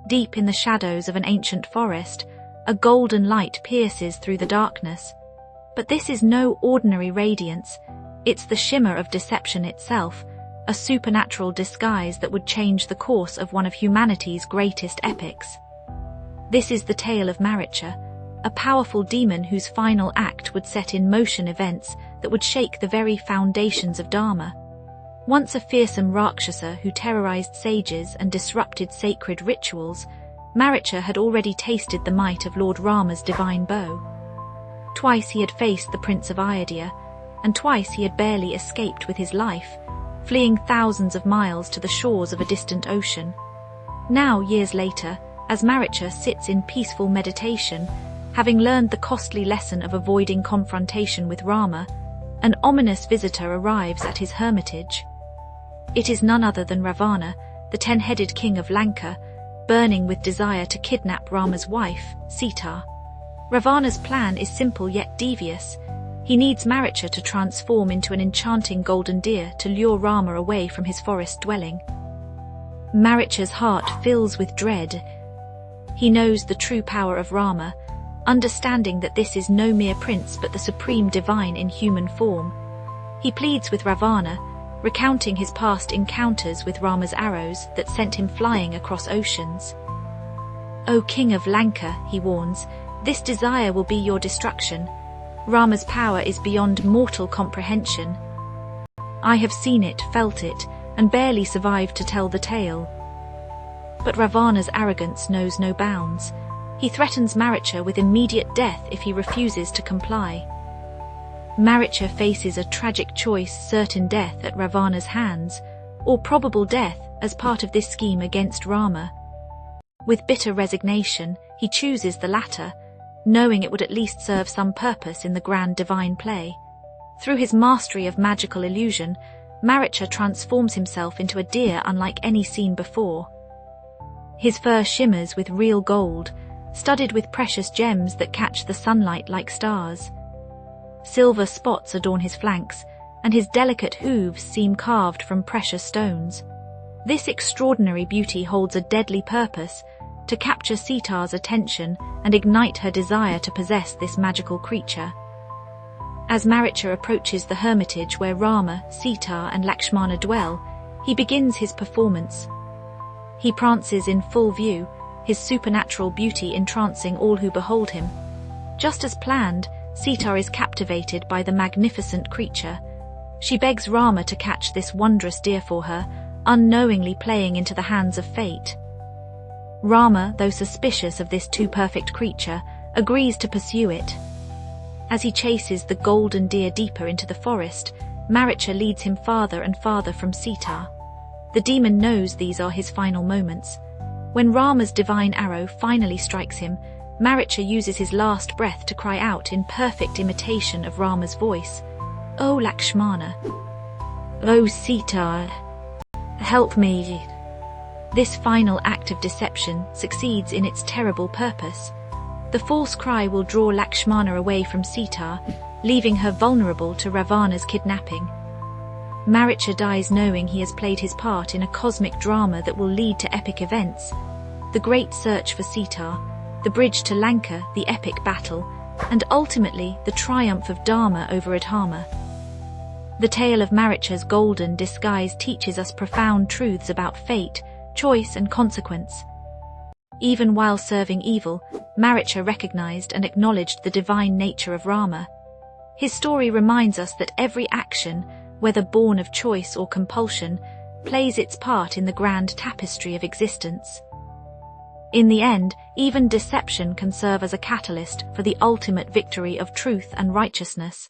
Deep in the shadows of an ancient forest, a golden light pierces through the darkness. But this is no ordinary radiance. It's the shimmer of deception itself, a supernatural disguise that would change the course of one of humanity's greatest epics. This is the tale of Maricha, a powerful demon whose final act would set in motion events that would shake the very foundations of dharma. Once a fearsome Rakshasa who terrorized sages and disrupted sacred rituals, Maricha had already tasted the might of Lord Rama's divine bow. Twice he had faced the Prince of Ayodhya, and twice he had barely escaped with his life, fleeing thousands of miles to the shores of a distant ocean. Now, years later, as Maricha sits in peaceful meditation, having learned the costly lesson of avoiding confrontation with Rama, an ominous visitor arrives at his hermitage. It is none other than Ravana, the 10-headed king of Lanka, burning with desire to kidnap Rama's wife, Sita. Ravana's plan is simple yet devious. He needs Maricha to transform into an enchanting golden deer to lure Rama away from his forest dwelling. Maricha's heart fills with dread. He knows the true power of Rama, understanding that this is no mere prince but the supreme divine in human form. He pleads with Ravana, recounting his past encounters with Rama's arrows that sent him flying across oceans. "O King of Lanka," he warns, "this desire will be your destruction. Rama's power is beyond mortal comprehension. I have seen it, felt it, and barely survived to tell the tale." But Ravana's arrogance knows no bounds. He threatens Maricha with immediate death if he refuses to comply. Maricha faces a tragic choice: certain death at Ravana's hands, or probable death as part of this scheme against Rama. With bitter resignation, he chooses the latter, knowing it would at least serve some purpose in the grand divine play. Through his mastery of magical illusion, Maricha transforms himself into a deer unlike any seen before. His fur shimmers with real gold, studded with precious gems that catch the sunlight like stars. Silver spots adorn his flanks, and his delicate hooves seem carved from precious stones. This extraordinary beauty holds a deadly purpose: to capture Sita's attention and ignite her desire to possess this magical creature. As Maricha approaches the hermitage where Rama, Sita, and Lakshmana dwell, he begins his performance. He prances in full view, his supernatural beauty entrancing all who behold him. Just as planned, Sita is captivated by the magnificent creature. She begs Rama to catch this wondrous deer for her, unknowingly playing into the hands of fate. Rama, though suspicious of this too-perfect creature, agrees to pursue it. As he chases the golden deer deeper into the forest, Maricha leads him farther and farther from Sita. The demon knows these are his final moments. When Rama's divine arrow finally strikes him, Maricha uses his last breath to cry out in perfect imitation of Rama's voice, "O Lakshmana! O Sita! Help me!" This final act of deception succeeds in its terrible purpose. The false cry will draw Lakshmana away from Sita, leaving her vulnerable to Ravana's kidnapping. Maricha dies knowing he has played his part in a cosmic drama that will lead to epic events: the great search for Sita, the bridge to Lanka, the epic battle, and ultimately the triumph of dharma over adharma. The tale of Maricha's golden disguise teaches us profound truths about fate, choice, and consequence. Even while serving evil, Maricha recognized and acknowledged the divine nature of Rama. His story reminds us that every action, whether born of choice or compulsion, plays its part in the grand tapestry of existence. In the end, even deception can serve as a catalyst for the ultimate victory of truth and righteousness.